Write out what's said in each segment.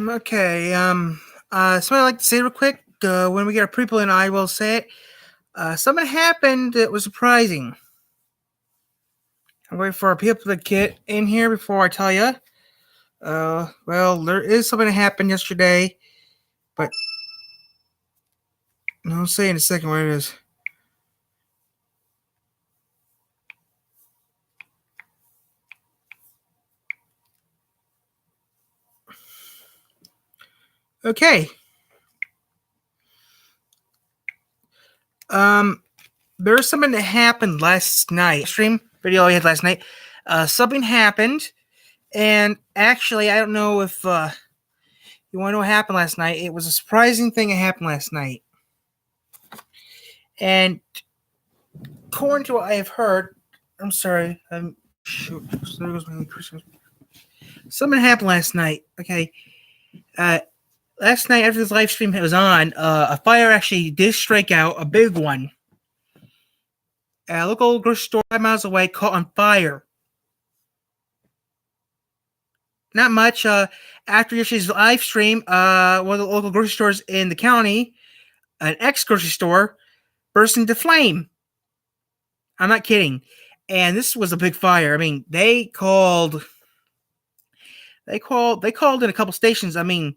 Okay. Something I'd like to say real quick. When we get our people in, I will say it. Something happened that was surprising. I'm waiting for our people to get in here before I tell you. Well, there is something that happened yesterday, but I'll say in a second what it is. Okay. Um, there's something that happened last night. Stream video I had last night. Something happened, and actually, I don't know if you want to know what happened last night. It was a surprising thing that happened last night, and according to what I have heard, I'm sorry. Shoot. So there goes my Christmas. Something happened last night. Okay. Last night after this live stream was on, a fire actually did strike out, a big one. A local grocery store 5 miles away caught on fire. Not much. After yesterday's live stream, one of the local grocery stores in the county, an ex-grocery store, burst into flame. I'm not kidding. And this was a big fire. I mean, they called in a couple stations. I mean,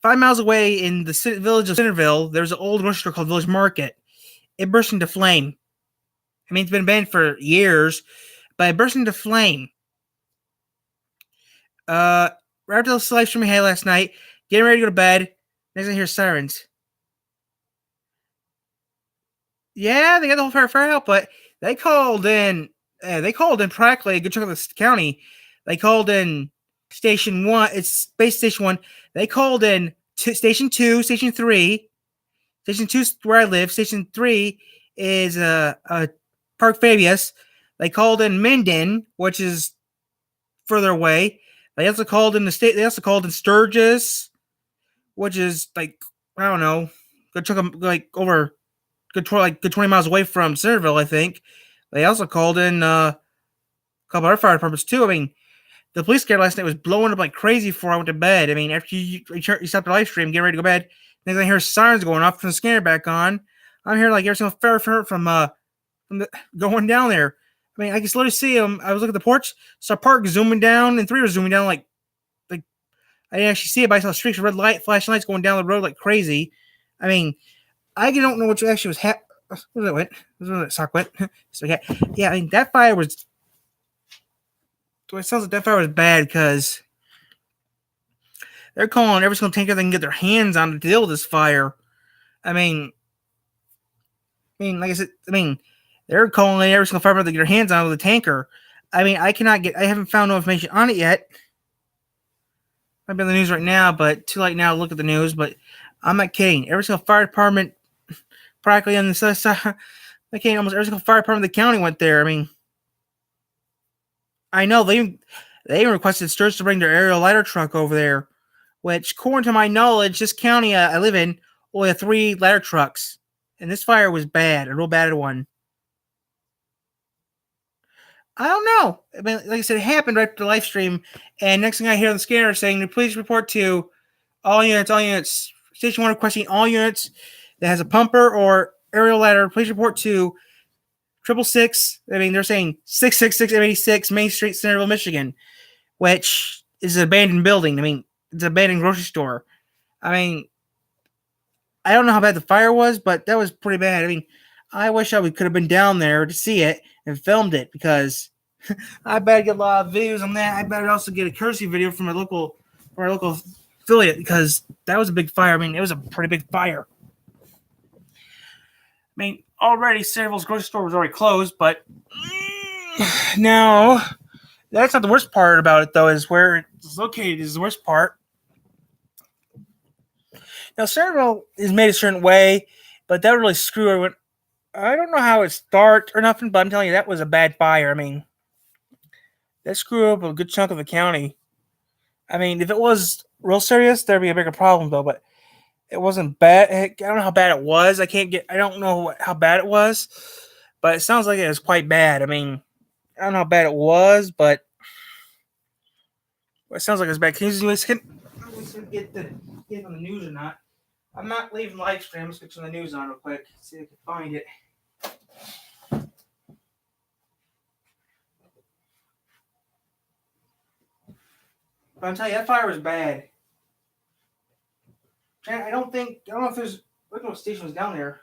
5 miles away in the village of Centerville, there's an old grocery store called Village Market. It burst into flame. I mean, it's been banned for years, but it burst into flame. Right after the live stream we had last night, getting ready to go to bed, next I hear sirens. Yeah, they got the whole fire out, but they called in. They called in practically a good chunk of the county. They called in Station 1. It's Space Station 1. They called in Station 2, Station 3. Station 2 is where I live. Station 3 is Park Fabius. They called in Minden, which is further away. They also called in They also called in Sturgis, which is like, I don't know, good chunk of, like over good 20 miles away from Centerville, I think. They also called in a couple other fire departments too. I mean, the police scared last night was blowing up like crazy before I went to bed. I mean, after you stopped the live stream, getting ready to go to bed, then I hear sirens going off, from the scanner back on. I'm hearing like every single fire from the going down there. I mean, I can slowly see them. I was looking at the porch, saw Park zooming down, and 3 was zooming down like I didn't actually see it, but I saw streaks of red light, flashing lights going down the road like crazy. I mean, I don't know what actually was happening. Where that went? Where that sock went? So yeah. I mean, that fire was. It sounds like that fire was bad because they're calling every single tanker they can get their hands on to deal with this fire. I mean, like I said, they're calling every single fire to get their hands on with a tanker. I mean, I haven't found no information on it yet. Might be on the news right now, but too late now to look at the news. But I'm not kidding. Every single fire department, practically on the south side, almost every single fire department in the county went there. I mean, I know they even requested Sturgis to bring their aerial ladder truck over there, which, according to my knowledge, this county I live in only had 3 ladder trucks, and this fire was bad, a real bad one. I don't know. I mean, like I said, it happened right after the live stream, and next thing I hear on the scanner saying, "Please report to all units. Station 1 requesting all units that has a pumper or aerial ladder. Please report to 666." I mean, they're saying 666 M86 Main Street, Centerville, Michigan, which is an abandoned building. I mean, it's an abandoned grocery store. I mean, I don't know how bad the fire was, but that was pretty bad. I mean, I wish we could have been down there to see it and filmed it, because I better get a lot of videos on that. I better also get a courtesy video from our local affiliate, because that was a big fire. I mean, it was a pretty big fire. I mean, already Centerville's grocery store was already closed, but now that's not the worst part about it, though, is where it's located is the worst part. Now, Centerville is made a certain way, but that would really screw everyone. I don't know how it started or nothing, but I'm telling you, that was a bad fire. I mean, that screwed up a good chunk of the county. I mean, if it was real serious, there'd be a bigger problem, though, but it wasn't bad. I don't know how bad it was. I don't know how bad it was, but it sounds like it was quite bad. I mean, I don't know how bad it was, but it sounds like it was bad. Can you listen? see if we get on the news or not. I'm not leaving live stream. Let's get some of the news on real quick. See if I can find it. But I'll tell you, that fire was bad. I don't know if there's radio stations down there.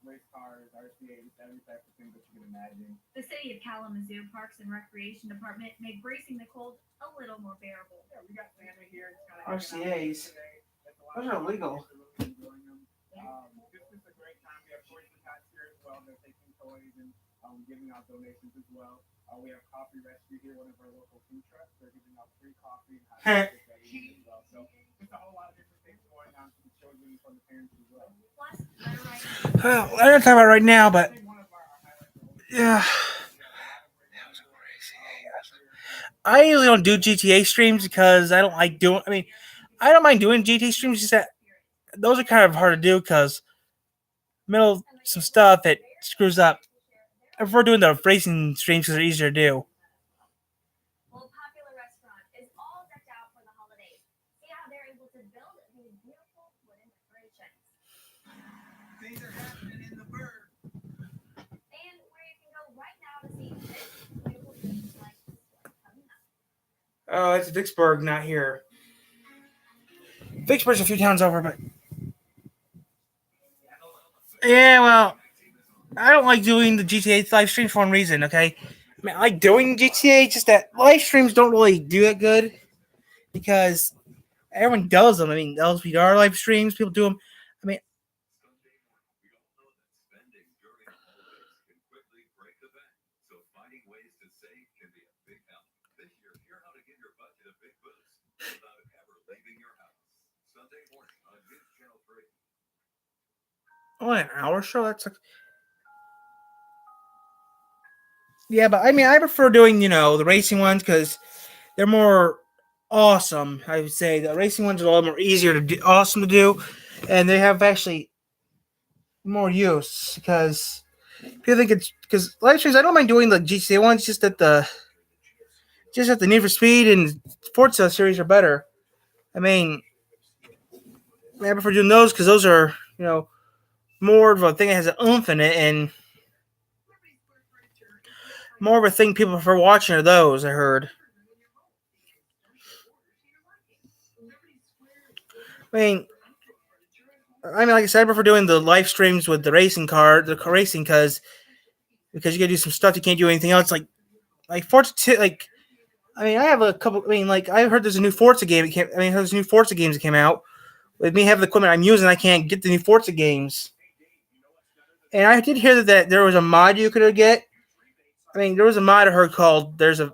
Race cars, RCAs, every type of thing that you can imagine. The City of Kalamazoo Parks and Recreation Department made bracing the cold a little more bearable. Yeah, we got Santa here. RCAs. Those are illegal. This is a great time. We have toys and cats here as well. They're taking toys and giving out donations as well. We have Coffee Rescue here, one of our local food trucks. They're giving out free coffee and hot dogs as well. So there's a whole lot of different things going on for the children and for the parents as well. Well, I don't talk about it right now, but yeah. I usually don't do GTA streams because I don't like doing. I mean, I don't mind doing GTA streams. Just that those are kind of hard to do because middle some stuff that screws up. I prefer doing the racing streams because they're easier to do. Well, Popular Restaurant is all decked out for the holidays. See how they're able to build these beautiful wooden decorations. Things are happening in the bird. And where you can go right now to see this beautiful things like this one coming up. Oh, it's Vicksburg, not here. Vicksburg's a few towns over, but yeah, well, I don't like doing the GTA live streams for one reason, okay? I mean, I like doing GTA, just that live streams don't really do it good because everyone does them. I mean, LSPR live streams, people do them. I mean, only an hour show? That's like. Yeah, but I mean, I prefer doing, the racing ones because they're more awesome. I would say the racing ones are a lot more easier to do, awesome to do, and they have actually more use because people think it's because live streams. I don't mind doing the GTA ones, just that the Need for Speed and Forza series are better. I mean, I prefer doing those because those are more of a thing that has an oomph in it and more of a thing people prefer watching are those. I heard. Like I said, I prefer doing the live streams with the racing because you gotta do some stuff you can't do anything else. Like Forza 2, I have a couple. I heard there's a new Forza game. There's new Forza games that came out. With me having the equipment I'm using, I can't get the new Forza games. And I did hear that there was a mod you could get. There was a mod I heard called there's a mod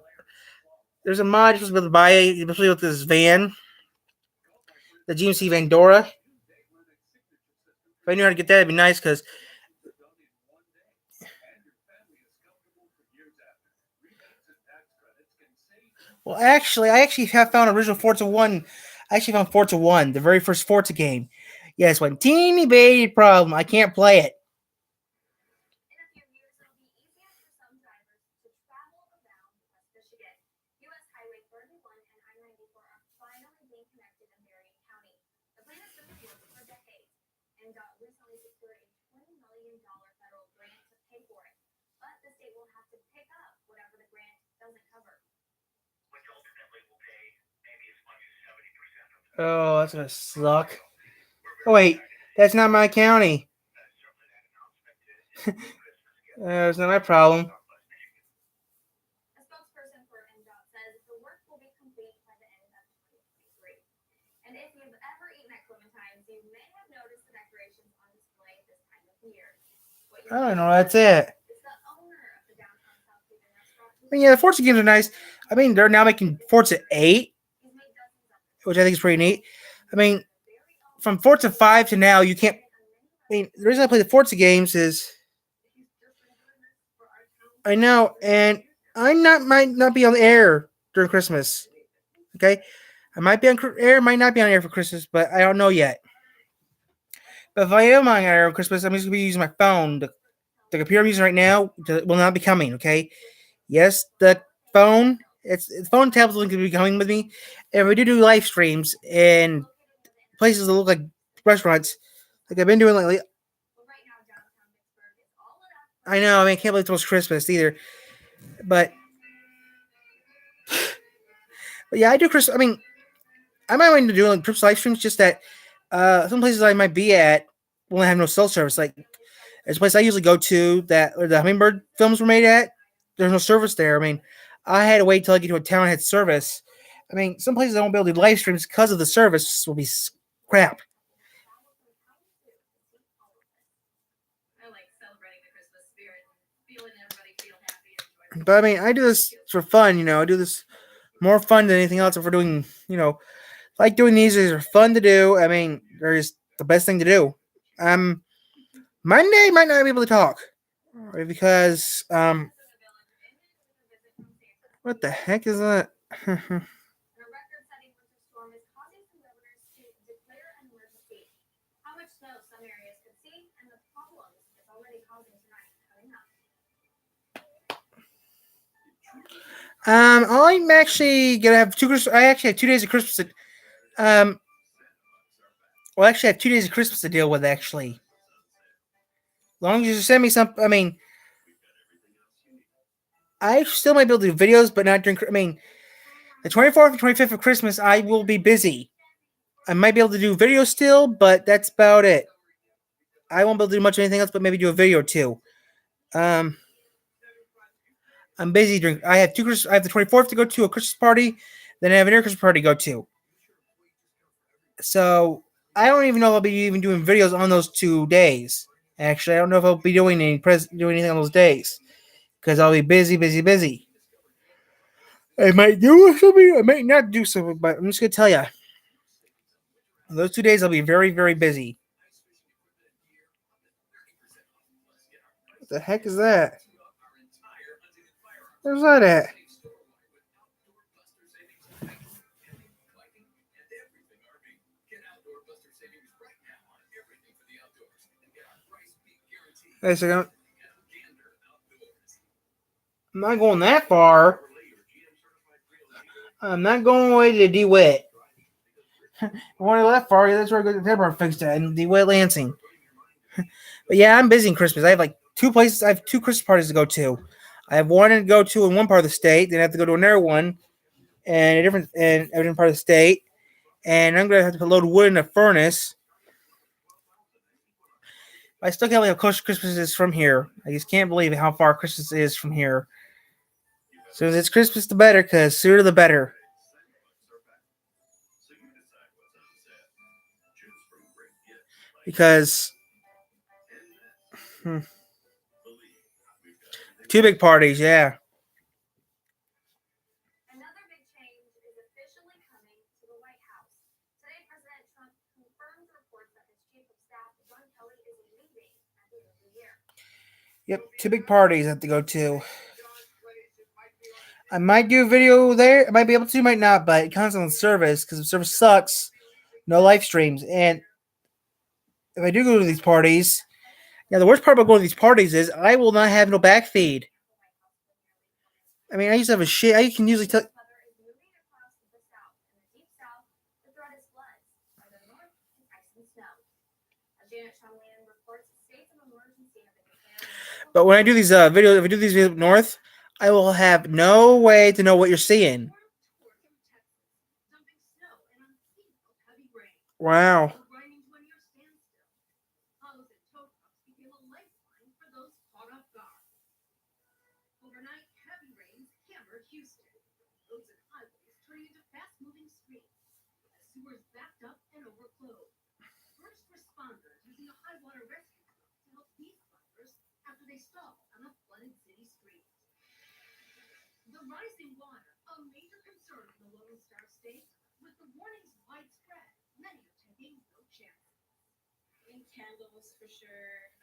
you're supposed to be able to buy especially with this van, the GMC Vandora. If I knew how to get that, it'd be nice because. Well, I actually have found original Forza 1. I actually found Forza 1, the very first Forza game. Yes, one teeny baby problem. I can't play it. Oh, that's gonna suck. Oh wait, that's not my county. That's not my problem. A spokesperson for NDOT says the work will be complete by the end of 2023. And if you've ever eaten at Clementines, you may have noticed the decorations on display this time of year. I don't know, that's it. It's the owner of the downtown South Haven restaurant. Yeah, the Forza games are nice. They're now making Forza 8, which I think is pretty neat. From Forza 5 to now, you can't. The reason I play the Forza games is I know, and might not be on the air during Christmas. Okay, I might be on air, might not be on air for Christmas, but I don't know yet. But if I am on air on Christmas, I'm just gonna be using my phone to the computer I'm using right now will not be coming. Okay. Yes, the phone. The phone tablet's going to be coming with me. If we do live streams in places that look like restaurants, like I've been doing lately. I know. I mean, I can't believe it's almost Christmas either. But yeah, I do Christmas. I mean, I might want to do like Christmas live streams. Just that some places I might be at will have no cell service. Like there's a place I usually go to that where the Hummingbird films were made at. There's no service there. I mean, I had to wait till I get to a town that had service. I mean, some places I won't be able to do live streams because of the service will be crap. But I mean, I do this for fun. I do this more fun than anything else. If we're doing, like doing these are fun to do. I mean, they're just the best thing to do. Monday might not be able to talk because what the heck is that? I'm actually gonna have I actually have 2 days of Christmas. Well, actually, I have 2 days of Christmas to deal with. Actually, as long as you send me some. I mean, I still might be able to do videos, but not during. I mean, the 24th and 25th of Christmas, I will be busy. I might be able to do videos still, but that's about it. I won't be able to do much of anything else, but maybe do a video or two. I'm busy during. I have I have the 24th to go to a Christmas party, then I have another Christmas party to go to. So I don't even know if I'll be even doing videos on those 2 days. Actually, I don't know if I'll be doing doing anything on those days because I'll be busy, busy, busy. I might do something, I might not do something, but I'm just gonna tell you, those 2 days I'll be very, very busy. What the heck is that? Where's that at? Wait a second. I'm not going that far. I'm not going away to DeWitt. I want to go that far. That's where I go to the Pepper fixed at in DeWitt, Lansing. But yeah, I'm busy in Christmas. I have like 2 places. I have 2 Christmas parties to go to. I have one to go to in one part of the state. Then I have to go to another one in a different part of the state. And I'm gonna have to put a load of wood in a furnace. I still can't believe how close Christmas is from here. I just can't believe how far Christmas is from here. So if it's Christmas, the better, because sooner the better. Because 2 big parties, yeah. Another big change is officially coming to the White House. Today, President Trump confirmed reports that his chief of staff, John Kelly, is leaving at the end of the year. Yep, 2 big parties I have to go to. I might do a video there. I might be able to, might not, but it comes on service because the service sucks. No live streams. And if I do go to these parties, yeah, the worst part about going to these parties is I will not have no back feed. I mean, I used to have a shit. I can usually tell. But when I do these videos, if I do these videos up north, I will have no way to know what you're seeing. Wow. Overnight, heavy rains hammered Houston. Roads and highways turning into fast-moving streams as sewers backed up and overflowed. First responders using a high-water rescue truck to help these drivers after they stalled on a flooded city street. The rising water, a major concern in the Lone Star State, with the warnings widespread. Many are taking no chances. I think candles for sure,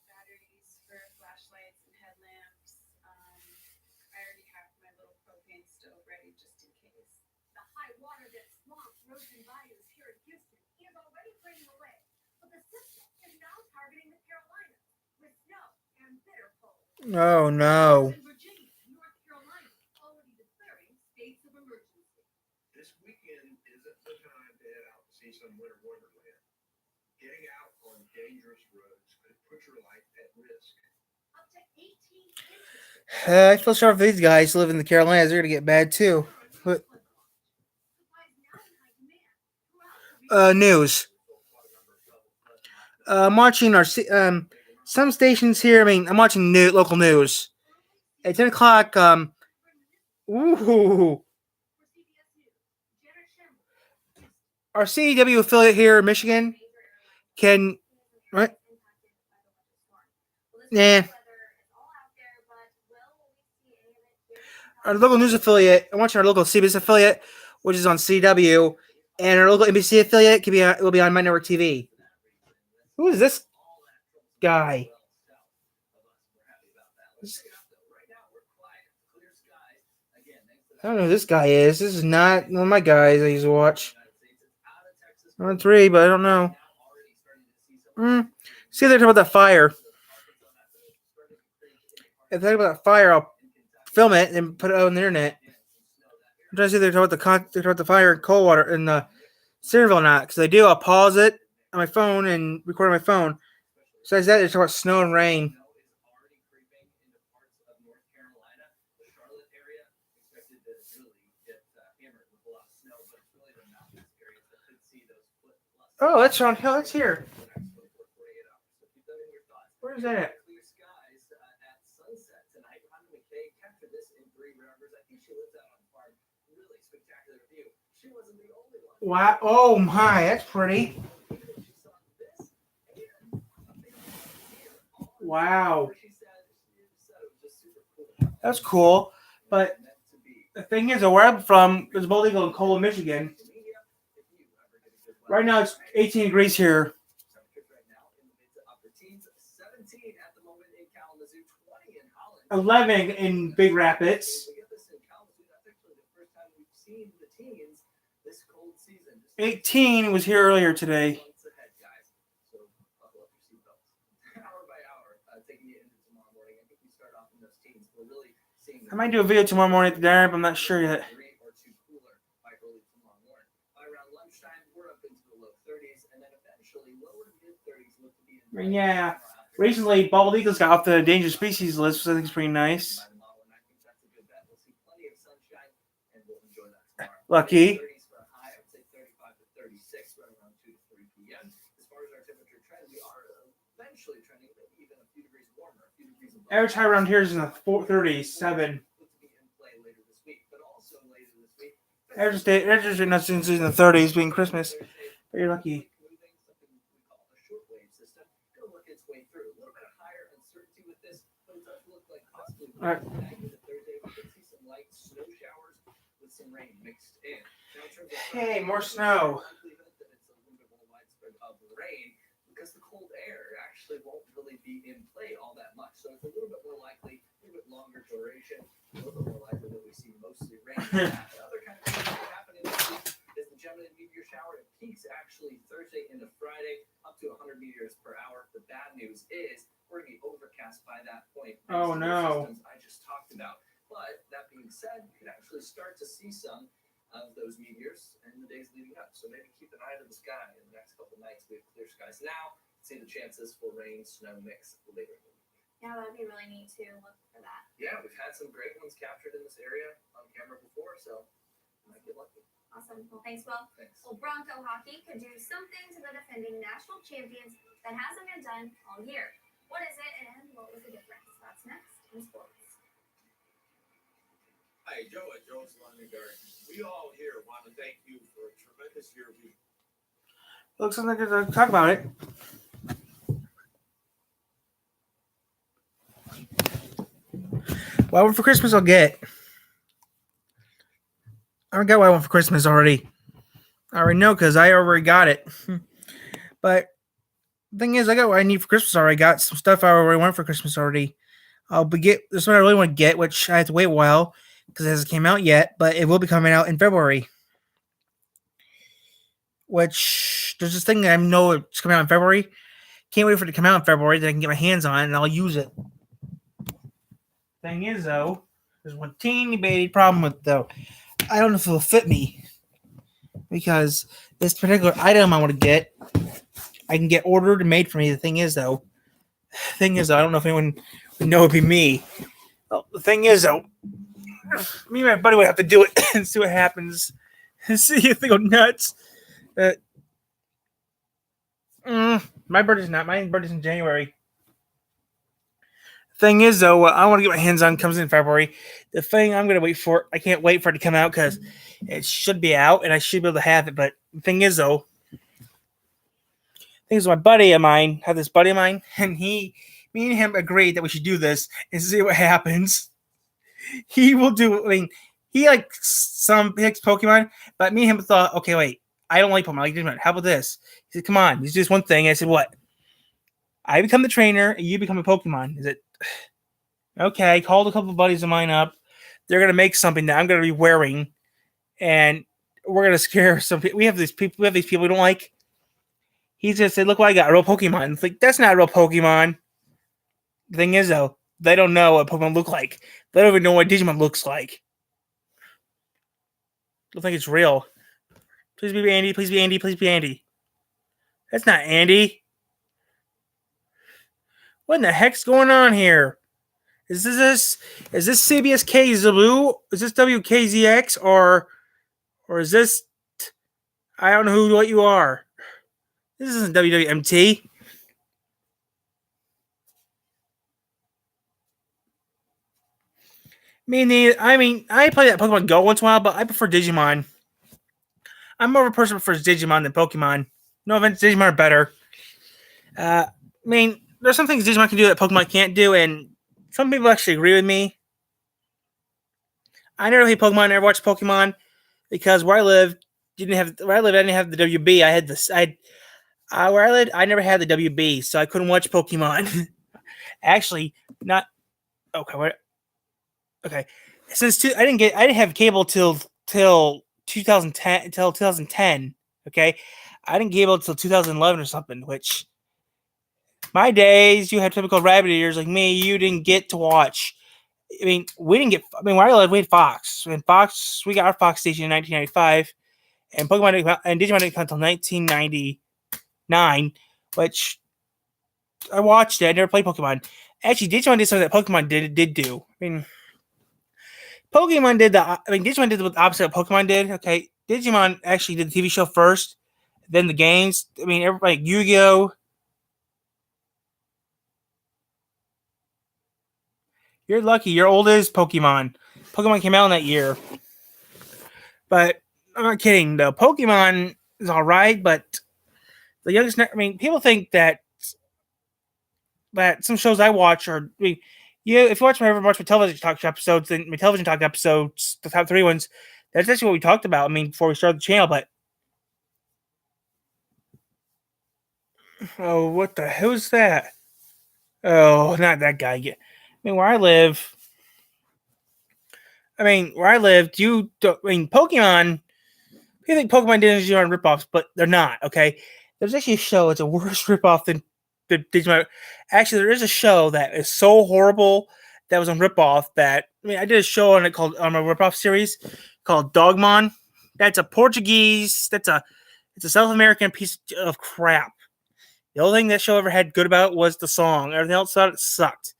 batteries for flashlights and headlamps. I already have my little propane stove ready just in case. The high water that swamped roads and bayous here in Houston is already draining away, but the system is now targeting the Carolinas with snow and even bitter cold. Oh no. In Virginia, North Carolina already declaring states of emergency. This weekend isn't the time to head out to see some winter wonderland. Getting out on dangerous roads could put your life at risk. Up to 18 inches. I feel sorry for these guys who live in the Carolinas. They're gonna get bad too. But Supplies now in high demand throughout the region. news. I'm watching some stations here. I mean, I'm watching local news. At 10 o'clock. Ooh, For CBS News, Janet Shamble. our CW affiliate here in Michigan can. What? Nah. Our local news affiliate. I'm watching our local CBS affiliate, which is on CW, and our local NBC affiliate will be on My Network TV. Who is this guy? I don't know who this guy is. This is not one of my guys I used to watch. I'm on 3, but I don't know. See, they're talking about that fire. If they're talking about that fire, I'll film it and put it out on the internet. I'm trying to see if they're talking about the fire in Coldwater in Centerville or not. Because I do, I'll pause it on my phone and record on my phone. Besides that, they're talking about snow and rain. Oh, that's Sean Hill. That's here. Where is that at? Wow. Oh my, that's pretty. Wow. That's cool. But the thing is, where I'm from is Bald Eagle in Cola, Michigan. Right now it's 18 degrees here. 11 in Big Rapids. 18 was here earlier today. I might do a video tomorrow morning at the diner, but I'm not sure yet. Yeah. Recently, Bald Eagles got off the endangered species list, which I think is pretty nice. Lucky. Average high around here is in the 37. Average is in the 30s, being Christmas. But you're lucky. All right. Hey, more snow. Because the cold air actually won't really be in play all that much. So it's a little bit more likely, a little bit longer duration, a little bit more likely that we see mostly rain. The other kind of thing that's happening this week is the Gemini meteor shower. It peaks actually Thursday into Friday, up to 100 meteors per hour. The bad news is we're going to be overcast by that point. Oh, no. I just talked about. But that being said, you could actually start to see some of those meteors in the days leading up. So maybe keep an eye to the sky in the next couple nights. We have clear skies now. See the chances for rain, snow mix later in the week. Yeah, that'd be really neat to look for that. Yeah, we've had some great ones captured in this area on camera before, so you might get lucky. Awesome. Well, thanks, Will. Thanks. Well, Bronco hockey could do something to the defending national champions that hasn't been done all year. What is it and what was the difference? That's next in sports. Hi, Joe at Joe's Lawn and Garden. We all here want to thank you for a tremendous year. Looks like they're going to talk about it. What I want for Christmas, I'll get. I already got what I want for Christmas already. I already know because I already got it. But the thing is, I got what I need for Christmas already. I got some stuff I already want for Christmas already. There's one I really want to get, which I have to wait a while because it hasn't came out yet, but it will be coming out in February. Which there's this thing that I know it's coming out in February. Can't wait for it to come out in February that I can get my hands on and I'll use it. Thing is, though, there's one teeny bitty problem with though. I don't know if it'll fit me because this particular item I want to get, I can get ordered and made for me. The thing is, though, I don't know if anyone would know it'd be me. Well, the thing is, though, me and my buddy would have to do it and see what happens and see if they go nuts. My birthday's in January. Thing is, though, I want to get my hands on comes in February. The thing I'm going to wait for, I can't wait for it to come out because it should be out and I should be able to have it. But the thing is, though, my buddy of mine, and me and him agreed that we should do this and see what happens. He will do, he likes Pokemon, but me and him thought, okay, wait, I don't like Pokemon, I like Digimon. How about this? He said, come on, let's do this one thing. I said, what? I become the trainer and you become a Pokemon. Is it okay? Called a couple of buddies of mine up. They're gonna make something that I'm gonna be wearing, and we're gonna scare some people. We have these people we don't like. He's gonna say, "Look what I got! A real Pokemon." It's like that's not a real Pokemon. The thing is, though, they don't know what Pokemon look like. They don't even know what Digimon looks like. I don't think it's real. Please be Andy. Please be Andy. Please be Andy. That's not Andy. What in the heck's going on here? Is this CBSK Zulu? Is this WKZX or is this? I don't know what you are. This isn't WWMT. I play that Pokemon Go once in a while, but I prefer Digimon. I'm more of a person who prefers Digimon than Pokemon. No offense, Digimon are better. There's some things Digimon can do that Pokemon can't do, and some people actually agree with me. I never played Pokemon, I never watched Pokemon because where I live, I didn't have the WB. Where I lived, I never had the WB, so I couldn't watch Pokemon. Actually, not okay. What? Okay, I didn't have cable till 2010. Okay, I didn't get cable till 2011 or something. Which my days, you had typical rabbit ears like me. You didn't get to watch. We didn't get. Where I lived, we had Fox. And Fox, we got our Fox station in 1995, and Pokemon and Digimon didn't come until 1999, which I watched it. I never played Pokemon. Actually, Digimon did something that Pokemon did do. Digimon did the opposite of Pokemon did. Okay, Digimon actually did the TV show first, then the games. Everybody, Yu-Gi-Oh! You're lucky. You're old as Pokemon. Pokemon came out in that year. But I'm not kidding, though. Pokemon is alright, but the youngest... people think that some shows I watch are... if you watch my television talk episodes, then my television talk episodes, the top 3 ones, that's actually what we talked about, before we started the channel, but... Oh, what the hell is that? Oh, not that guy. Where I live, Pokemon, you think Pokemon Digimon are ripoffs, but they're not, okay? There's actually a show that's a worse ripoff than Digimon. Actually, there is a show that is so horrible that was on ripoff that, I did a show on it called, on my ripoff series called Dogmon. That's a Portuguese, it's a South American piece of crap. The only thing that show ever had good about it was the song. Everything else about it sucked.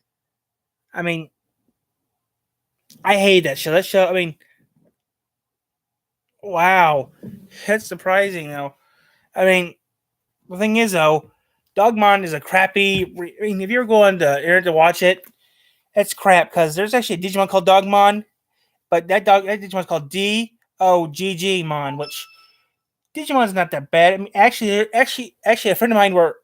I hate that show. Wow. That's surprising, though. The thing is, though, Dogmon is a crappy... if you're going to internet to watch it, that's crap, because there's actually a Digimon called Dogmon, but that Digimon's called D-O-G-G-Mon, which Digimon's not that bad. Actually, a friend of mine were...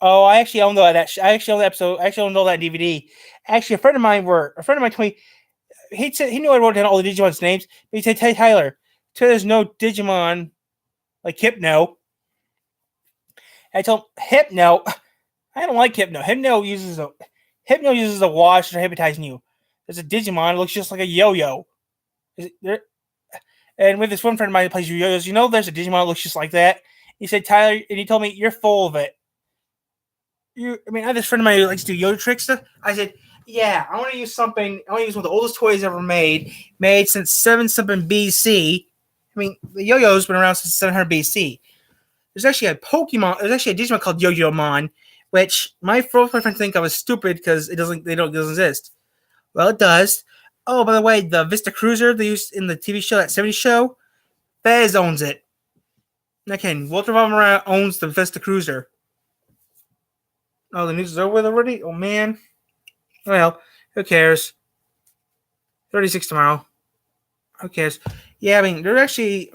Oh, I actually own that. I actually own that episode. I actually own all that DVD. Actually, a friend of mine told me he said he knew I wrote down all the Digimon's names, but he said, "Hey Tyler, there's no Digimon like Hypno." And I told him, "Hypno, I don't like Hypno. Hypno uses a wash to hypnotizing you. There's a Digimon that looks just like a yo-yo. And with this one friend of mine that plays yo-yos, there's a Digimon that looks just like that." He said, "Tyler," and he told me, "You're full of it. I have this friend of mine who likes to do yo-yo tricks stuff." I said, Yeah, I want to use something. I want to use one of the oldest toys ever made since 7 something BC. I mean, the yo-yo's been around since 700 BC. There's actually a Pokemon. There's actually a Digimon called Yo-Yo-Mon, which my friends think I was stupid because it doesn't exist. Well, it does. Oh, by the way, the Vista Cruiser they used in the TV show, that 70s show, Fez owns it. Okay, Walter Von owns the Vista Cruiser. Oh, the news is over with already? Oh, man. Well, who cares? 36 tomorrow. Who cares? Yeah, I mean, they're actually,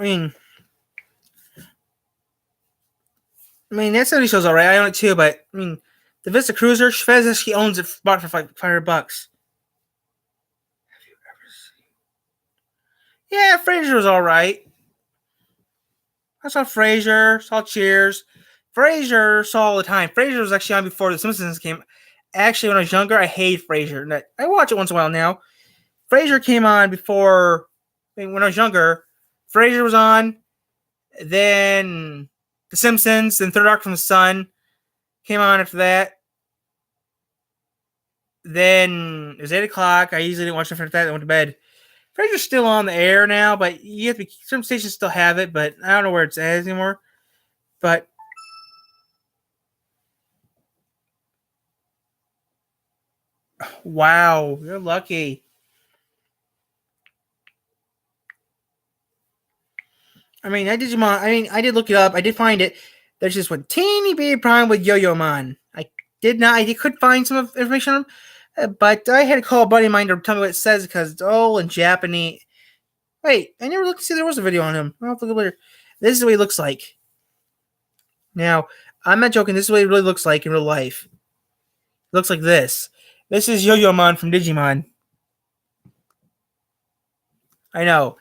that 70 show's alright. I own it too, but, the Vista Cruiser, Fez actually owns it, bought it for like $500. Yeah, Frasier was alright. I saw Frasier, saw Cheers. Frasier saw all the time. Frasier was actually on before The Simpsons came. Actually, when I was younger, I hated Frasier. I watch it once in a while now. Frasier came on before, when I was younger. Frasier was on. Then The Simpsons, then Third Rock from the Sun came on after that. Then it was 8 o'clock. I usually didn't watch it after that. I went to bed. Frasier's still on the air now, but you have to some stations still have it, but I don't know where it's at anymore. But wow, you're lucky. I did look it up. I did find it. There's just one teeny bitty problem with Yo-Yo-Mon. I could find some information on him, but I had to call a buddy of mine to tell me what it says because it's all in Japanese. Wait, I never looked to see if there was a video on him. I'll have to look later. This is what he looks like. Now, I'm not joking. This is what he really looks like in real life. It looks like this. This is Yo-Yo-Mon from Digimon. I know.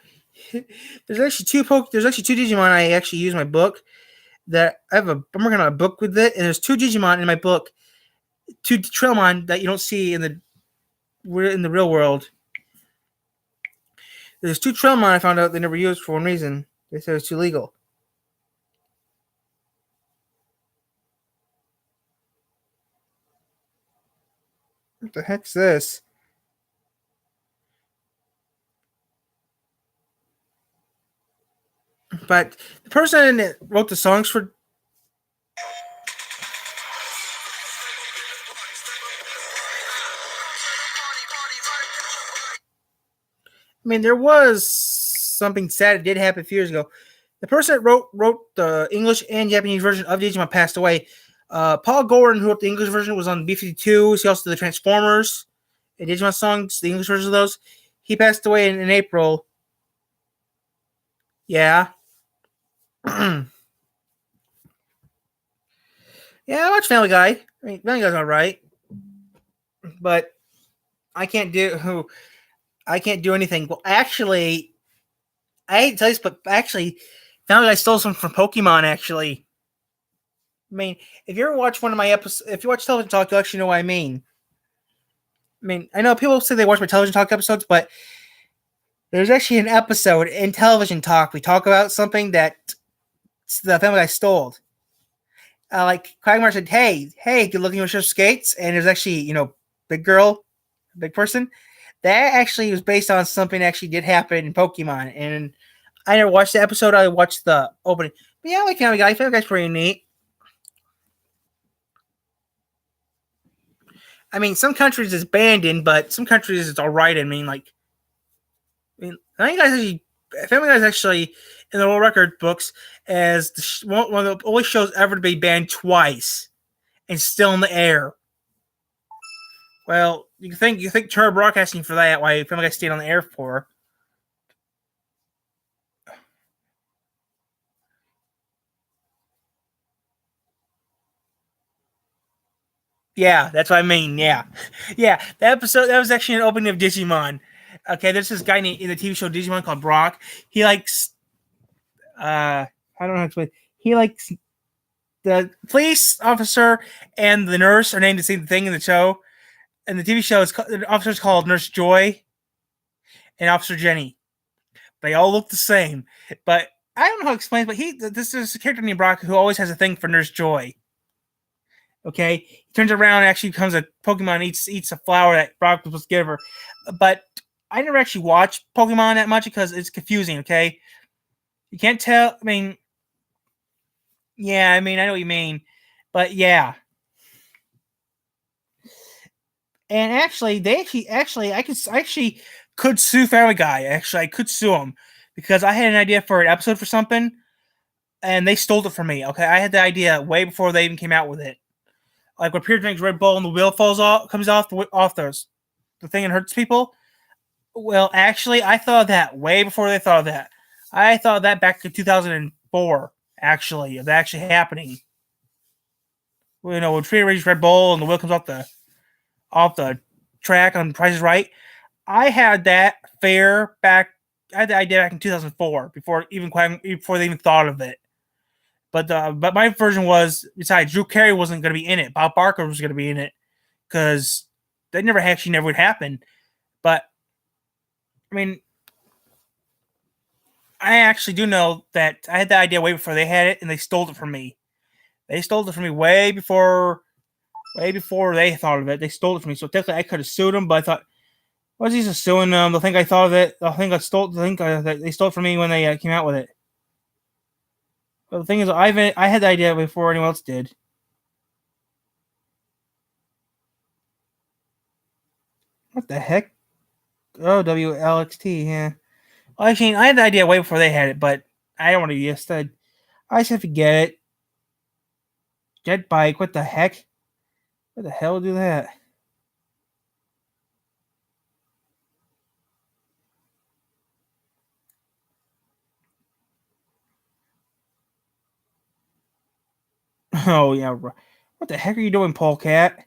There's actually two Digimon I actually use in my book. I'm working on a book with it, and there's 2 Digimon in my book, 2 Trailmon that you don't see in the real world. There's 2 Trailmon I found out they never used for one reason. They said it was too legal. What the heck's this? But the person that wrote the songs for there was something sad that did happen a few years ago. The person that wrote the English and Japanese version of Digimon passed away. Paul Gordon, who wrote the English version, was on B-52s. He also did the Transformers and Digimon songs, the English version of those. He passed away in April. Yeah. Yeah, I watch Family Guy. Family Guy's alright. But I can't do anything. Well, actually, I hate to tell you this, but actually, Family Guy stole some from Pokemon, actually. If you ever watch one of my episodes, if you watch Television Talk, you'll actually know what I mean. I know people say they watch my Television Talk episodes, but there's actually an episode in Television Talk. We talk about something that the Family Guy stole. Like Quagmire said, hey, good looking with your skates. And there's actually, big girl, big person. That actually was based on something that actually did happen in Pokemon. And I never watched the episode. I watched the opening. But yeah, I like Family Guy. Family Guy's pretty neat. Some countries it's banned in, but some countries it's all right. Family Guy is actually in the world record books as one of the only shows ever to be banned twice and still in the air. Well, you think Turner Broadcasting for that? Why Family Guy stayed on the air for? Yeah, that's what I mean. Yeah. That episode that was actually an opening of Digimon. Okay, there's this guy in the TV show Digimon called Brock. He likes, I don't know how to explain. He likes the police officer and the nurse are named the same thing in the show. And the TV show the officer's called Nurse Joy and Officer Jenny. They all look the same, but I don't know how to explain. But this is a character named Brock who always has a thing for Nurse Joy. Okay, he turns around and actually becomes a Pokemon and eats a flower that Brock was supposed to give her. But I never actually watched Pokemon that much because it's confusing. Okay, you can't tell. I mean, yeah, I know what you mean, but yeah. And actually, I could sue Family Guy. Actually, I could sue him because I had an idea for an episode for something, and they stole it from me. Okay, I had the idea way before they even came out with it. Like when Peter drinks Red Bull and the wheel comes off the thing and hurts people. Well, actually, I thought of that way before they thought of that. I thought of that back in 2004. Actually, of that actually happening. When Peter drinks Red Bull and the wheel comes off the track on Price is Right. I had that fair back. I had the idea back in 2004 before they even thought of it. But my version was, besides, Drew Carey wasn't going to be in it. Bob Barker was going to be in it because that never would happen. But I mean, I actually do know that I had the idea way before they had it, and they stole it from me. They stole it from me way before they thought of it. They stole it from me. So technically, I could have sued them, but I thought, what's he just suing them? They'll think I thought of it. They'll think they stole it from me when they came out with it. But the thing is, I had the idea before anyone else did. What the heck? Oh, WLXT, yeah. Well, actually, I had the idea way before they had it, but I don't want to use it. I just have to get it. Jet bike, what the heck? What the hell do that? Oh, yeah. What the heck are you doing, Polecat?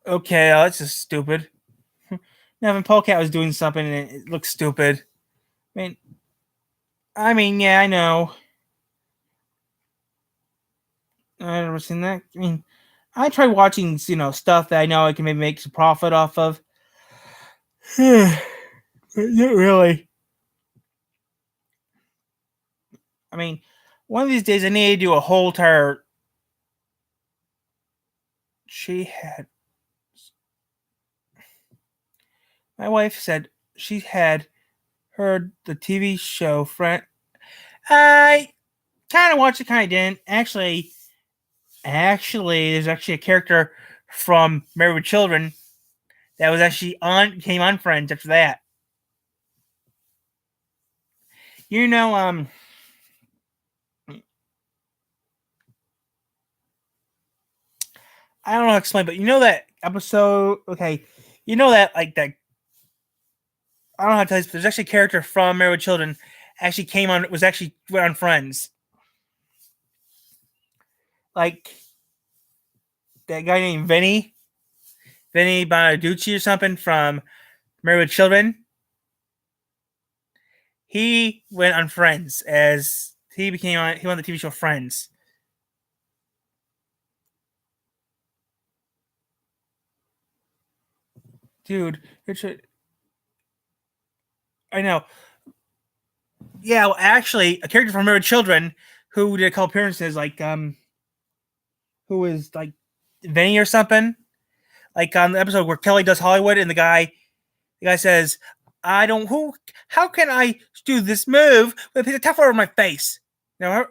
Okay, that's just stupid. Now, if Polecat was doing something and it looks stupid. Yeah, I know. I've never seen that. I try watching, stuff that I know I can maybe make some profit off of. Not really. One of these days I need to do a whole entire. My wife said she had heard the TV show Friend. I kind of watched it, kind of didn't. Actually, there's actually a character from Married with Children that was actually came on Friends after that. I don't know how to explain, but that episode, okay, that, like, that, I don't know how to tell you, but there's actually a character from Married with Children went on Friends. Like, that guy named Vinny Bonaducci or something from Married with Children. He went on Friends as he went on the TV show Friends. Dude, I know. Yeah, well, actually, a character from Married with Children who did a couple appearances, like, who is like Vinny or something, like on the episode where Kelly does Hollywood, and the guy says, how can I do this move with a piece of Teflon over my face? And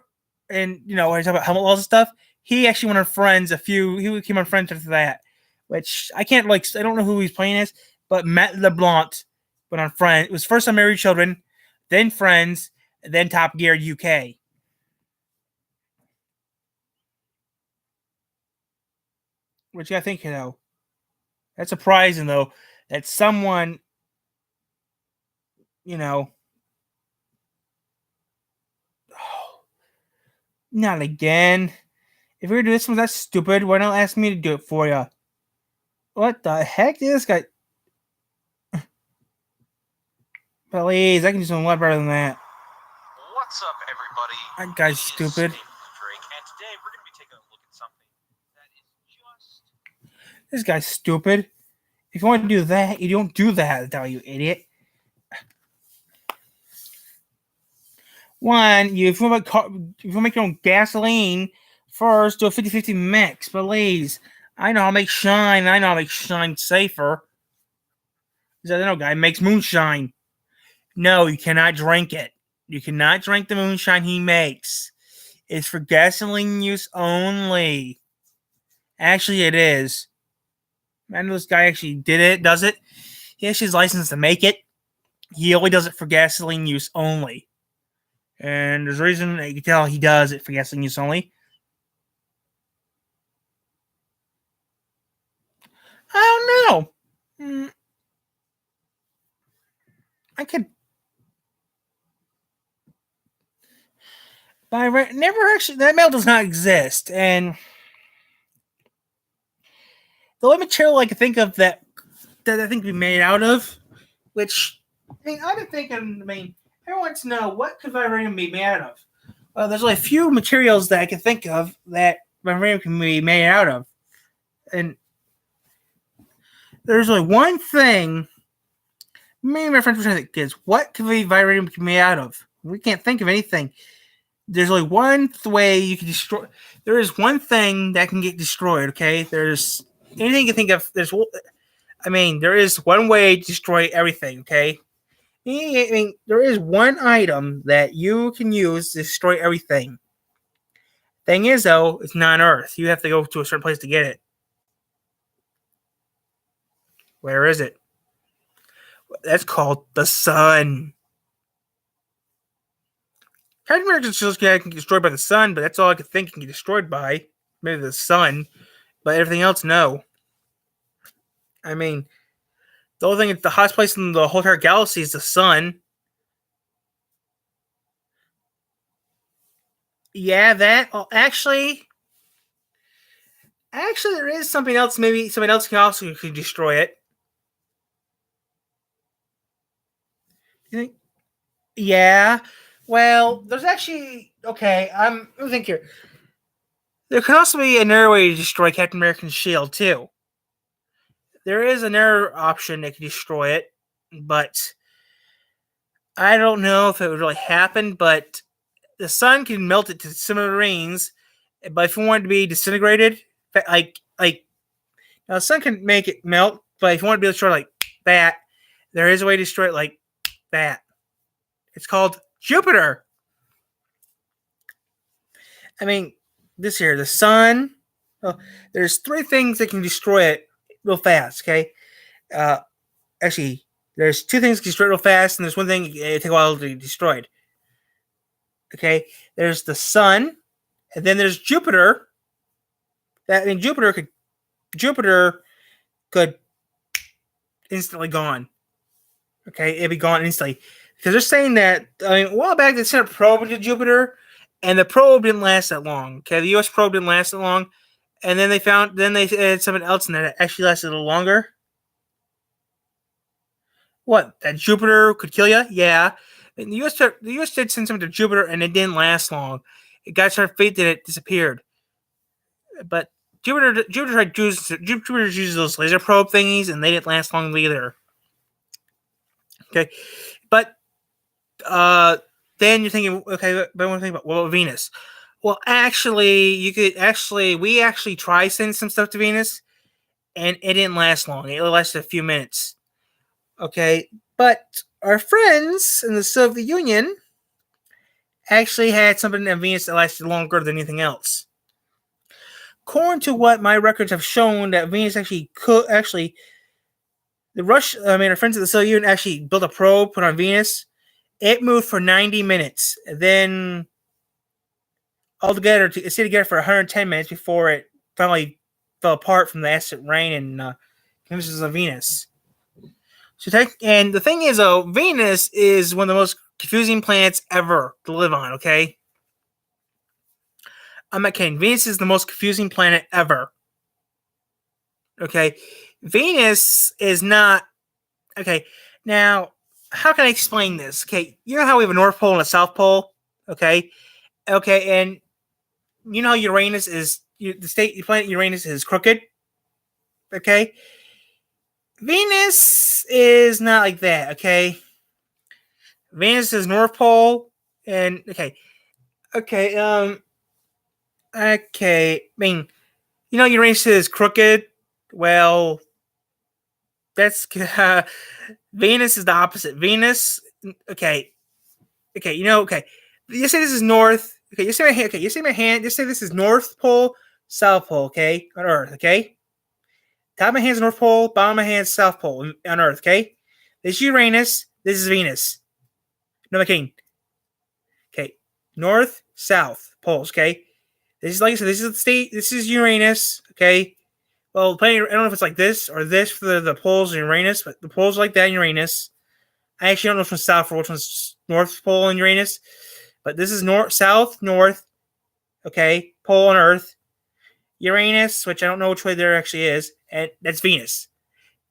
when I talk about helmet laws and stuff, he actually went on Friends he came on Friends after that, which I can't, I don't know who he's playing as, but Matt LeBlanc went on Friends. It was first on Married with Children, then Friends, then Top Gear UK. Which I think, that's surprising, though, that someone, not again. If you're going to do this one, that's stupid. Why not ask me to do it for you? What the heck? This guy. Please, I can do something a lot better than that. What's up, everybody? That guy's stupid. Drake, and today we're going to be taking a look at something that is just... This guy's stupid. If you want to do that, you don't do that, you idiot. One, if you make your own gasoline First, do a 50-50 mix, please. I know how to make shine. I know how to make shine safer. Is that no guy makes moonshine? No, you cannot drink it. You cannot drink the moonshine he makes. It's for gasoline use only. Actually, it is. I know this guy actually does it. He actually has license to make it. He only does it for gasoline use only. And there's a reason that you can tell he does it for gasoline use only. I don't know. I could. But I never actually. That metal does not exist. And the only material I can think of that I think could be made out of, which, I mean, I've been thinking, everyone wants to know what could vibranium be made out of? Well, there's only a few materials that I can think of that vibranium can be made out of. And there's only one thing. Me and my friends were trying to think is what could be vibranium be made out of? We can't think of anything. There's only one way you can destroy. There is one thing that can get destroyed. Okay, there's anything you can think of. There is one way to destroy everything. Okay, there is one item that you can use to destroy everything. Thing is, though, it's not on Earth. You have to go to a certain place to get it. Where is it? That's called the sun. Captain America's just can get destroyed by the sun, but that's all I could think can get destroyed by. Maybe the sun, but everything else, no. The only thing, the hottest place in the whole entire galaxy is the sun. Yeah, that. Oh, actually, there is something else. Maybe somebody else can also destroy it. You think? Yeah. Well, there's actually let me think here. There could also be another way to destroy Captain America's shield too. There is another option that can destroy it, but I don't know if it would really happen. But the sun can melt it to smithereens, but if you want it to be disintegrated, now the sun can make it melt, but if you want it to be destroyed like that, there is a way to destroy it like that. It's called Jupiter. This here, the sun. Well, there's three things that can destroy it real fast. Okay, actually, there's two things that can destroy it real fast, and there's one thing it takes a while to be destroyed. Okay, there's the sun, and then there's Jupiter. Jupiter could instantly gone. Okay, it'd be gone instantly. Because they're saying that, a while back they sent a probe into Jupiter, and the probe didn't last that long. Okay, the U.S. probe didn't last that long, and then they had something else in there that actually lasted a little longer. What? That Jupiter could kill you? Yeah. And the U.S. did send something to Jupiter, and it didn't last long. It got so fate that it disappeared. But Jupiter uses those laser probe thingies, and they didn't last long either. Okay, but then you're thinking, okay, but I want to think about Venus. Well, actually, we actually tried sending some stuff to Venus, and it didn't last long. It lasted a few minutes. Okay, but our friends in the Soviet Union actually had something on Venus that lasted longer than anything else. According to what my records have shown, that Venus our friends at the Soviet Union actually built a probe, put on Venus. It moved for 90 minutes. Then altogether, it stayed together for 110 minutes before it finally fell apart from the acid rain and conditions of Venus. And the thing is, though, Venus is one of the most confusing planets ever to live on, okay? I'm not kidding. Venus is the most confusing planet ever. Okay? Venus is not... Okay, now, how can I explain this? Okay, you know how we have a North Pole and a South Pole? Okay, and you know how Uranus is... the planet Uranus is crooked? Okay? Venus is not like that, okay? Venus is North Pole, and... Okay, Okay, I mean, Uranus is crooked. Well, that's Venus is the opposite. Venus, okay, okay. You say this is north. Okay, you say my hand. Okay, you say my hand. Just say this is North Pole, South Pole. Okay, on Earth. Okay, top of my hand's North Pole, bottom of my hand's South Pole on Earth. Okay, this is Uranus. This is Venus. No, I'm kidding. Okay, North, South poles. Okay, this is like I said. This is the state. This is Uranus. Okay. Well, I don't know if it's like this or this for the poles in Uranus, but the poles are like that in Uranus. I actually don't know which one's south or which one's North Pole in Uranus, but this is north, south, north. Okay, pole on Earth. Uranus, which I don't know which way there actually is, and that's Venus.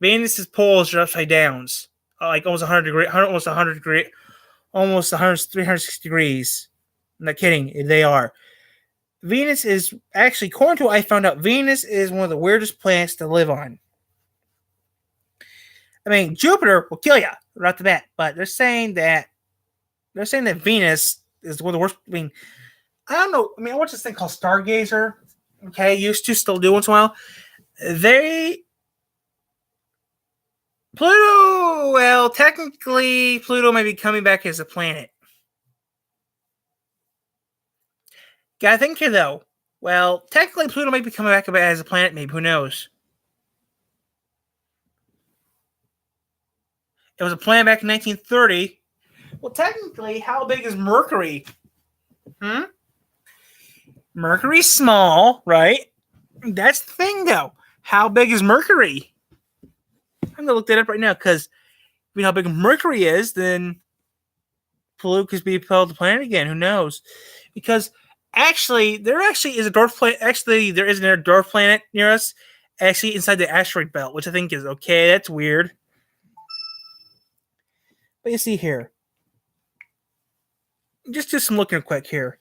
Venus's poles are upside downs, like almost 100 degree, almost 100 degree, almost 100, 360 degrees. I'm not kidding, they are. Venus is actually, according to what I found out, Venus is one of the weirdest planets to live on. I mean, Jupiter will kill you right off the bat, but they're saying that Venus is one of the worst. I mean, I don't know. I mean, I watch this thing called Stargazer. Okay, used to, still do once in a while. Pluto. Well, technically, Pluto may be coming back as a planet. Gotta think here, though. Well, technically, Pluto might be coming back as a planet. Maybe, who knows? It was a planet back in 1930. Well, technically, how big is Mercury? Mercury's small, right? That's the thing, though. How big is Mercury? I'm gonna look that up right now because if you know how big Mercury is, then Pluto could be propelled to the planet again. Who knows? Because actually, there actually is a dwarf planet. Actually, there is a dwarf planet near us. Actually, inside the asteroid belt, which I think is okay. That's weird. But you see here, just do some looking quick here.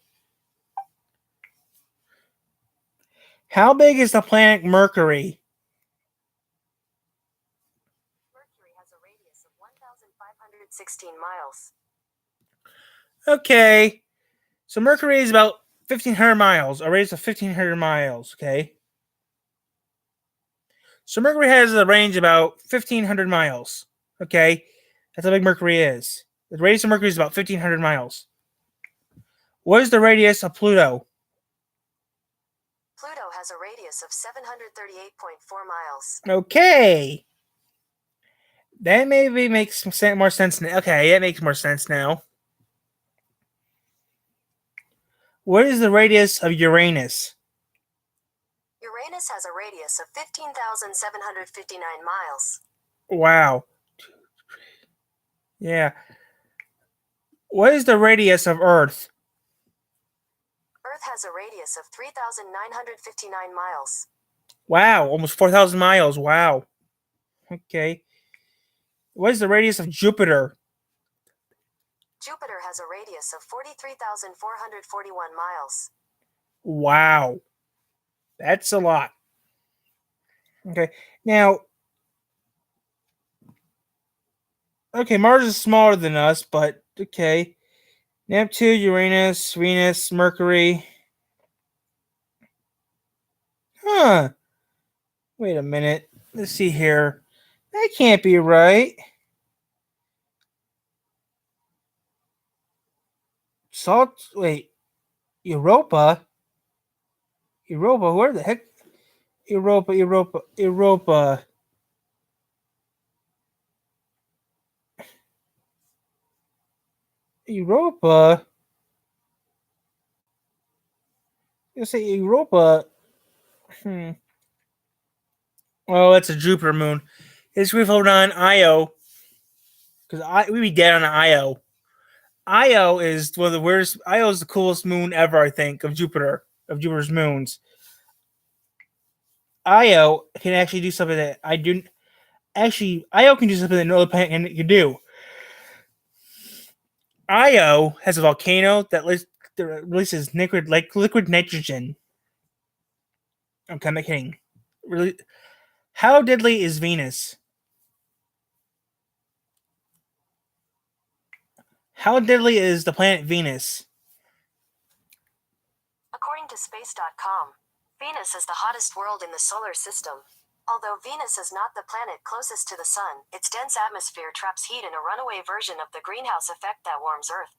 How big is the planet Mercury? Mercury has a radius of 1,516 miles. Okay, so Mercury is about 1,500 miles, a radius of 1,500 miles. Okay, so Mercury has a range about 1,500 miles. Okay, that's how big Mercury is. The radius of Mercury is about 1,500 miles. What is the radius of Pluto? Pluto has a radius of 738.4 miles. Okay. That maybe makes more sense now. Okay, that makes more sense now. What is the radius of Uranus? Uranus has a radius of 15,759 miles. Wow. Yeah. What is the radius of Earth? Earth has a radius of 3,959 miles. Wow, almost 4,000 miles. Wow. Okay. What is the radius of Jupiter? Jupiter has a radius of 43,441 miles. Wow. That's a lot. Okay. Now, okay, Mars is smaller than us, but okay. Neptune, Uranus, Venus, Mercury. Huh. Wait a minute. Let's see here. That can't be right. Salt. Wait. Europa. Where the heck? Europa. You say Europa. Oh, that's a Jupiter moon. It's revolved on Io. Because we'd be dead on Io. Io is one of the weirdest. Io is the coolest moon ever, I think, of Jupiter's moons. Io can actually do something that I do. Actually, Io can do something that no other planet can do. Io has a volcano that releases liquid nitrogen. I'm kind of kidding. Really, how deadly is Venus? How deadly is the planet Venus? According to to space.com, Venus is the hottest world in the solar system. Although Venus is not the planet closest to the sun, its dense atmosphere traps heat in a runaway version of the greenhouse effect that warms Earth.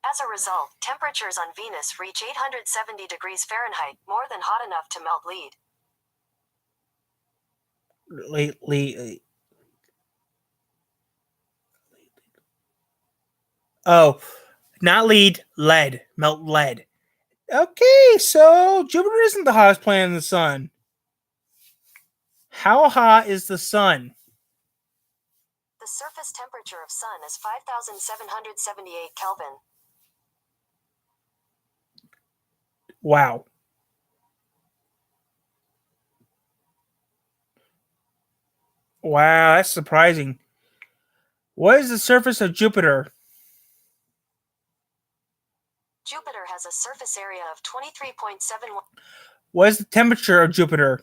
As a result, temperatures on Venus reach 870 degrees Fahrenheit, more than hot enough to melt lead. Oh, not lead, lead. Melt lead. Okay, so Jupiter isn't the hottest planet in the sun. How hot is the sun? The surface temperature of Sun is 5,778 Kelvin. Wow. Wow, that's surprising. What is the surface of Jupiter? Jupiter has a surface area of 23.71. What is the temperature of Jupiter?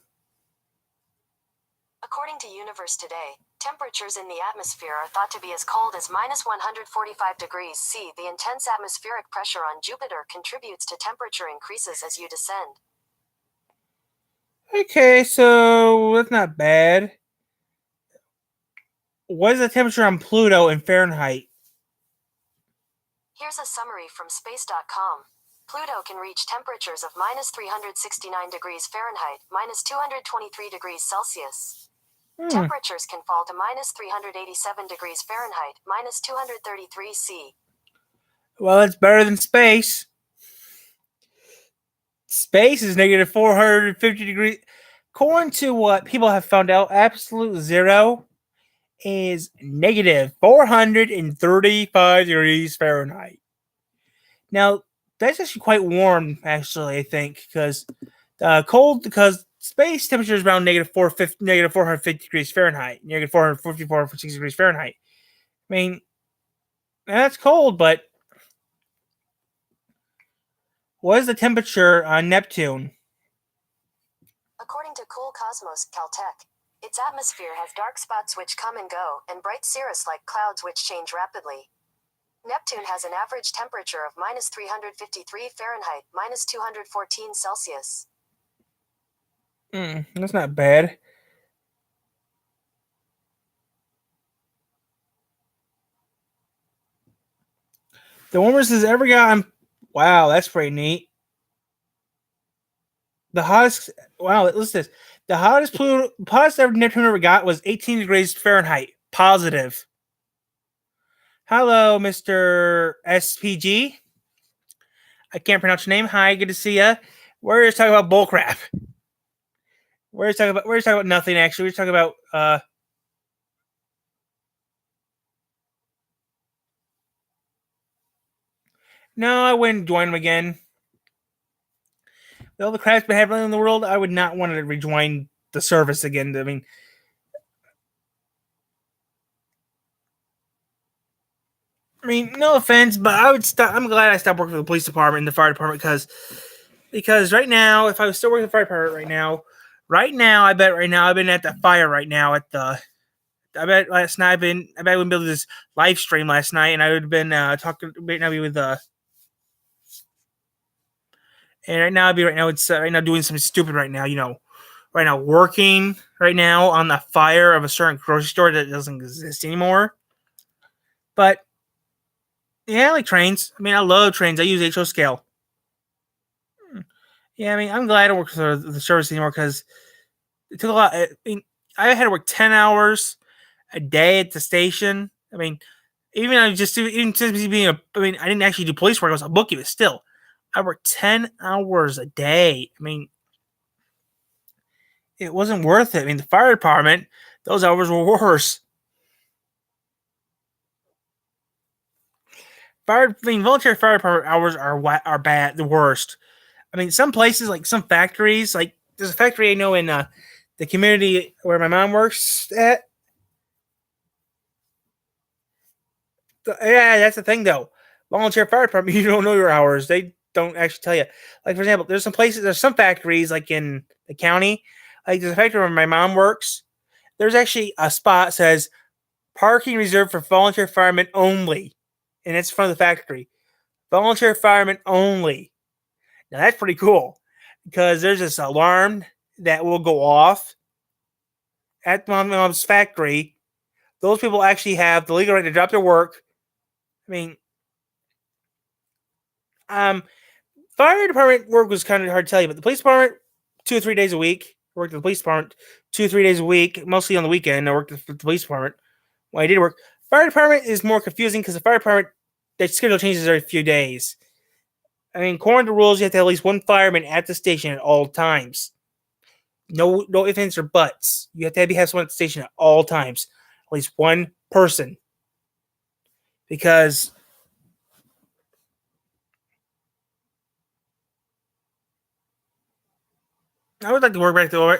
According to Universe Today, temperatures in the atmosphere are thought to be as cold as minus 145 degrees C. The intense atmospheric pressure on Jupiter contributes to temperature increases as you descend. Okay, so that's not bad. What is the temperature on Pluto in Fahrenheit? Here's a summary from space.com. Pluto can reach temperatures of minus 369 degrees Fahrenheit, minus 223 degrees Celsius. Temperatures can fall to minus 387 degrees Fahrenheit, minus 233 C. Well, it's better than space. Space is negative 450 degrees. According to what people have found out, absolute zero is negative 435 degrees Fahrenheit. Now, that's actually quite warm, actually, I think, because because space temperature is around negative 450 degrees Fahrenheit, negative 454, 460 degrees Fahrenheit. I mean, that's cold, but what is the temperature on Neptune? According to Cool Cosmos, Caltech, its atmosphere has dark spots which come and go, and bright cirrus-like clouds which change rapidly. Neptune has an average temperature of minus 353 Fahrenheit, minus 214 Celsius. That's not bad. The warmest has ever gotten. Wow, that's pretty neat. The hottest. Wow, listen to this. The hottest ever Neptune ever got was 18 degrees Fahrenheit. Positive. Hello, Mr. SPG. I can't pronounce your name. Hi, good to see ya. We're just talking about bullcrap. We're just talking about nothing. Actually, we're talking about No, I wouldn't join them again. With all the crap's been happening in the world, I would not want to rejoin the service again. I mean, no offense, but I would stop. I'm glad I stopped working for the police department and the fire department because right now, if I was still working for the fire department I bet right now I've been at the fire right now at the. I bet last night I bet I wouldn't be able to this live stream last night, and I would have been talking maybe with and right now it's right now doing something stupid right now, right now working right now on the fire of a certain grocery store that doesn't exist anymore. But yeah, I like trains. I mean, I love trains. I use HO scale. Yeah, I mean, I'm glad I don't work for the service anymore because it took a lot. I mean, I had to work 10 hours a day at the station. I mean, even since being I didn't actually do police work. I was a bookie, but still, I worked 10 hours a day. I mean, it wasn't worth it. I mean, the fire department, those hours were worse. Volunteer fire department hours are bad, the worst. I mean, some places, like some factories, like there's a factory I know in the community where my mom works at. Yeah, that's the thing, though. Volunteer fire department, you don't know your hours. They don't actually tell you. Like, for example, there's some factories, like in the county. Like, there's a factory where my mom works. There's actually a spot that says parking reserved for volunteer firemen only. And it's in front of the factory. Volunteer firemen only. Now that's pretty cool because there's this alarm that will go off at my mom's factory. Those people actually have the legal right to drop their work. I mean, fire department work was kind of hard to tell you, but the police department 2 or 3 days a week. I worked at the police department 2 or 3 days a week, mostly on the weekend. I worked at the police department when I did work. Fire department is more confusing because the fire department, their schedule changes every few days. I mean, according to rules, you have to have at least one fireman at the station at all times. No ifs, ands, or buts. You have to have someone at the station at all times. At least one person. Because I would like to work back to I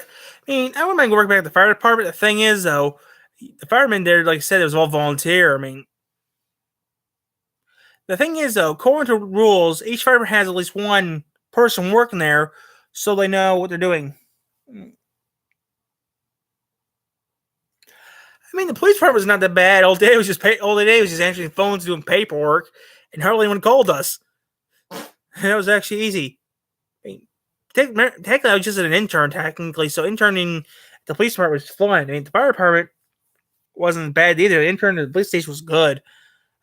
mean, I wouldn't mind going back to the fire department. The thing is, though, the firemen there, like I said, it was all volunteer. I mean, the thing is, though, according to rules, each fireman has at least one person working there so they know what they're doing. I mean, the police department was not that bad. All day was just answering phones, doing paperwork, and hardly anyone called us. That was actually easy. I mean, technically, I was just an intern, technically, so interning at the police department was fun. I mean, the fire department wasn't bad either. The intern at the police station was good.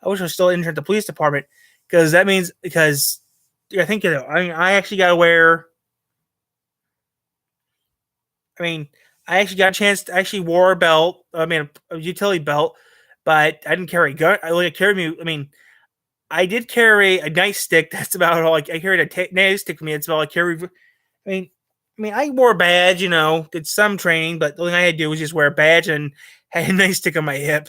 I wish I was still intern at the police department because I think, I actually got to wear. I mean, I actually got a chance to actually wore a belt. I mean, a utility belt, but I didn't carry a gun. I did carry a nightstick. That's about all. I carried a nightstick with me. That's about all I carried. I mean, I wore a badge. Did some training, but the only thing I had to do was just wear a badge and had a nightstick on my hip.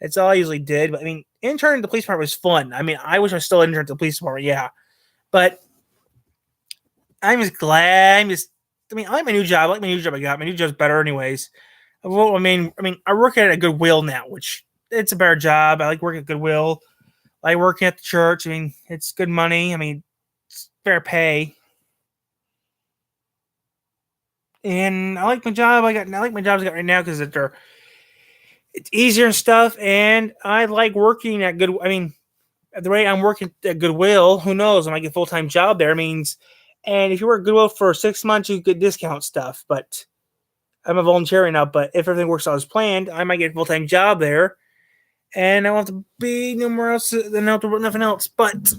That's all I usually did. But I mean, interning at the police department was fun. I mean, I wish I was still intern at the police department. Yeah, but I'm just glad. I like my new job. I like my new job I got. My new job's better, anyways. Well, I mean, I work at a Goodwill now, which it's a better job. I like working at Goodwill. I like working at the church. I mean, it's good money. I mean, it's fair pay. And I like my job. I like my jobs I got right now because it's easier and stuff. And I like working at Goodwill. I mean, at the rate I'm working at Goodwill, who knows? I might get a full-time job there. And if you work at Goodwill for 6 months, you get discount stuff. But I'm a volunteer right now. But if everything works out as planned, I might get a full-time job there. And I won't have to be nowhere else than out to nothing else. But,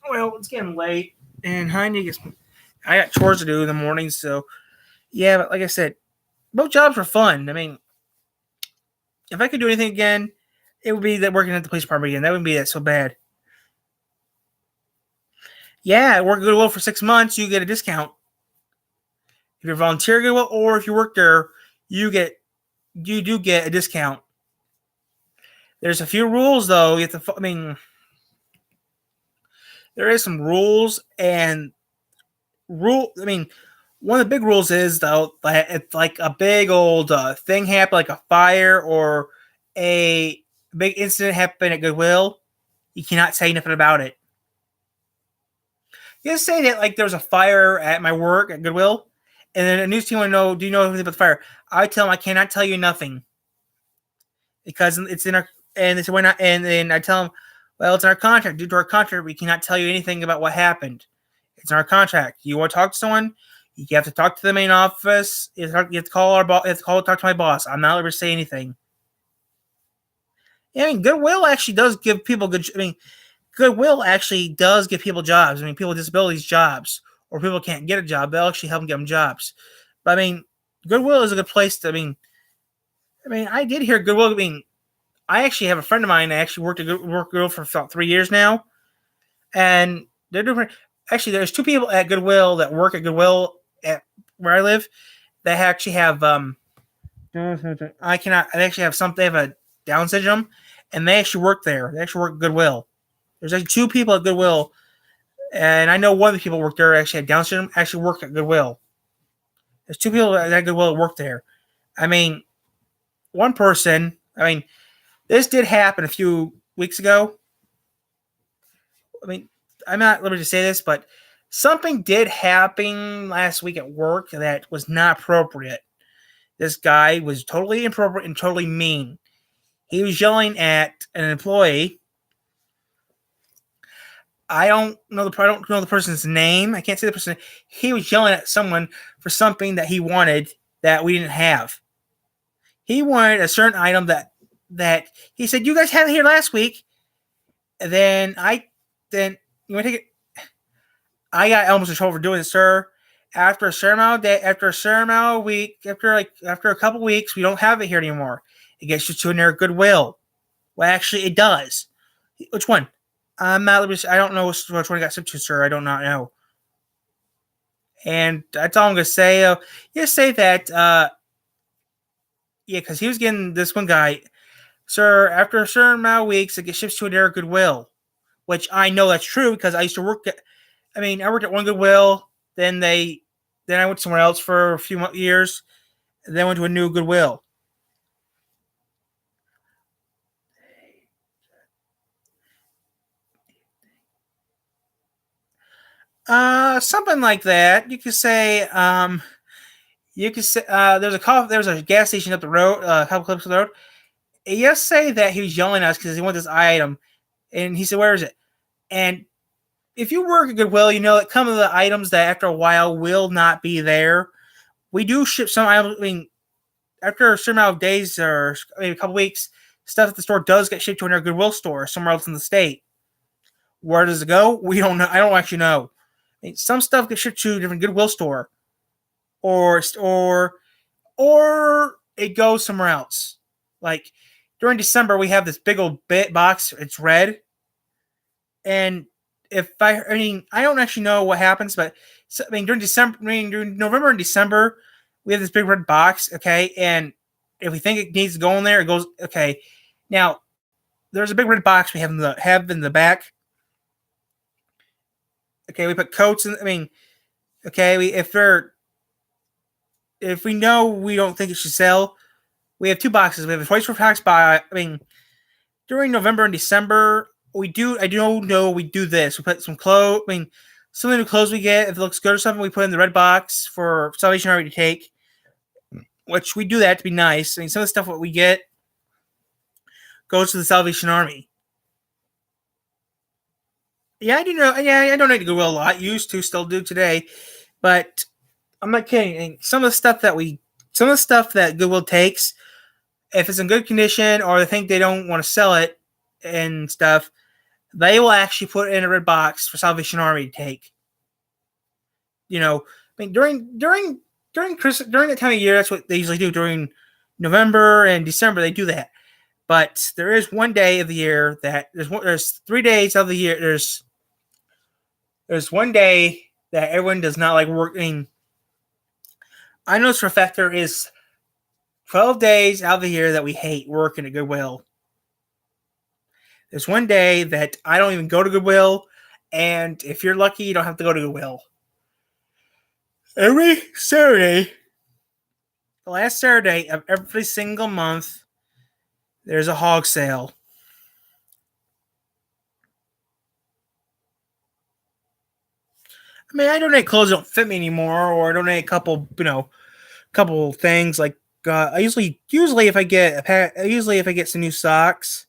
well, it's getting late. And I got chores to do in the morning. So, yeah, but like I said, both jobs were fun. I mean, if I could do anything again, it would be that working at the police department again. That wouldn't be that so bad. Yeah, I work at Goodwill for 6 months, you get a discount. If you're volunteer at Goodwill or if you work there, you do get a discount. There's a few rules though. There is some rules one of the big rules is though that if like a big old thing happened, like a fire or a big incident happened at Goodwill, you cannot say nothing about it. You just say that like there was a fire at my work at Goodwill, and then a news team want to know, do you know anything about the fire? I tell them I cannot tell you nothing because it's in our, and they say why not? And then I tell them, well, it's in our contract. Due to our contract, we cannot tell you anything about what happened. It's in our contract. You want to talk to someone, you have to talk to the main office. You have to call our boss. You have to talk to my boss. I'm not able to say anything. Yeah, I mean, Goodwill actually does give people good. Goodwill actually does give people jobs. I mean, people with disabilities jobs, or people can't get a job. They'll actually help them get them jobs. But I mean, Goodwill is a good place to. I did hear Goodwill. I actually have a friend of mine that actually worked at Goodwill for about 3 years now, and they're different. Actually, there's 2 people at Goodwill that work at Goodwill at where I live. They actually have They actually have something. They have a Down syndrome, and they actually work there. They actually work at Goodwill. There's actually 2 people at Goodwill, and I know one of the people work there actually had Down syndrome. Actually worked at Goodwill. There's 2 people at Goodwill that work there. I mean, one person. This did happen a few weeks ago. I'm not liberty to say this, but something did happen last week at work that was not appropriate. This guy was totally inappropriate and totally mean. He was yelling at an employee. I don't know the person's name. I can't say the person. He was yelling at someone for something that he wanted that we didn't have. He wanted a certain item that he said, "You guys had it here last week." And then you want to take it? I got almost in trouble for doing it, sir. After a certain amount of day, after a certain amount of week, after a couple weeks, we don't have it here anymore. It gets you to their goodwill. Well, actually, it does. Which one? I'm not. I don't know which one I got sent to, sir. I do not know. And that's all I'm gonna say. Just say that. Yeah, because he was getting this one guy, sir. After a certain amount of weeks, it gets shipped to their goodwill, which I know that's true because I used to work at. I mean, I worked at one Goodwill. Then I went somewhere else for a few years. And then went to a new Goodwill. Something like that. You could say. There's a gas station up the road. A couple clips up the road. Just say that he was yelling at us because he wanted this item, and he said, "Where is it?" And if you work at Goodwill, you know that some of the items that after a while will not be there. We do ship some items. I mean, after a certain amount of days or maybe a couple weeks, stuff at the store does get shipped to another Goodwill store somewhere else in the state. Where does it go? We don't know. I don't actually know. I mean, some stuff gets shipped to a different Goodwill store, or it goes somewhere else. Like during December, we have this big old box. It's red, and I don't actually know what happens, but during November and December, we have this big red box, okay, and if we think it needs to go in there, it goes, okay. Now, there's a big red box we have in the back. Okay, we put coats in. I mean, okay, if we know we don't think it should sell, we have two boxes. We have a Toys for Tots during November and December. I do know we do this. We put some clothes. I mean, some of the new clothes we get, if it looks good or something, we put in the red box for Salvation Army to take. Which we do that to be nice. I mean, some of the stuff what we get goes to the Salvation Army. Yeah, I do know. Yeah, I donate to Goodwill a lot. Used to, still do today, but I'm not kidding. Some of the stuff that Goodwill takes, if it's in good condition or they think they don't want to sell it and stuff, they will actually put it in a red box for Salvation Army to take. You know, I mean, during that time of year, that's what they usually do. During November and December, they do that. But there is one day of the year that there's 3 days of the year. There's one day that everyone does not like working. I know for a fact there is 12 days out of the year that we hate working at Goodwill. There's one day that I don't even go to Goodwill, and if you're lucky, you don't have to go to Goodwill. Every Saturday, the last Saturday of every single month, there's a hog sale. I mean, I donate clothes that don't fit me anymore, or I donate a couple things like I usually if I get some new socks,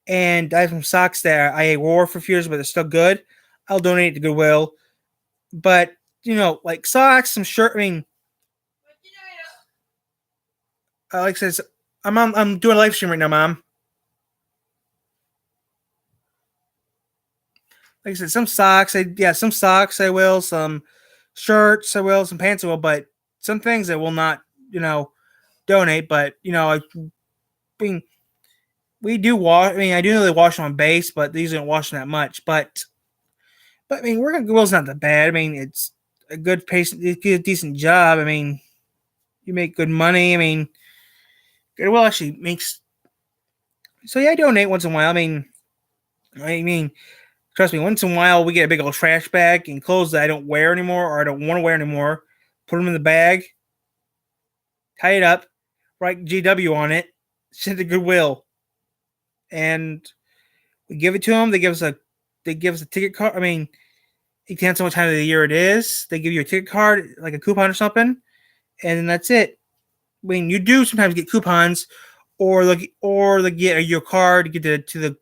and I have some socks that I wore for a few years, but they're still good, I'll donate to Goodwill. But like socks, some shirt. I mean, like I said, I'm doing a live stream right now, Mom. Like I said, some socks. Some socks I will. Some shirts I will. Some pants I will. But some things I will not, donate. But I mean, we do wash. I mean, I do know they wash on base, but these don't wash that much. But I mean, working at Goodwill's not that bad. I mean, it's a good pace, it's a decent job. I mean, you make good money. I mean, Goodwill actually makes. So yeah, I donate once in a while. I mean. Trust me, once in a while we get a big old trash bag and clothes that I don't wear anymore or I don't want to wear anymore. Put them in the bag, tie it up, write GW on it, send it to Goodwill, and we give it to them. They give us a ticket card. I mean, it depends on what time of the year it is. They give you a ticket card, like a coupon or something, and then that's it. I mean, you do sometimes get coupons, or they get your card to get to the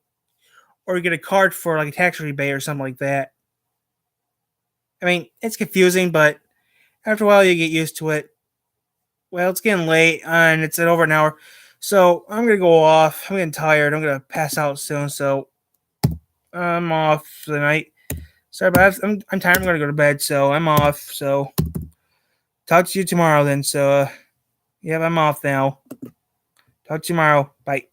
or you get a card for like a tax rebate or something like that. I mean, it's confusing, but after a while you get used to it. Well, it's getting late and it's at over an hour. So I'm gonna go off. I'm getting tired. I'm gonna pass out soon. So I'm off for the night. Sorry, but I'm tired. I'm gonna go to bed. So I'm off. So talk to you tomorrow then. So yeah, I'm off now. Talk to you tomorrow. Bye.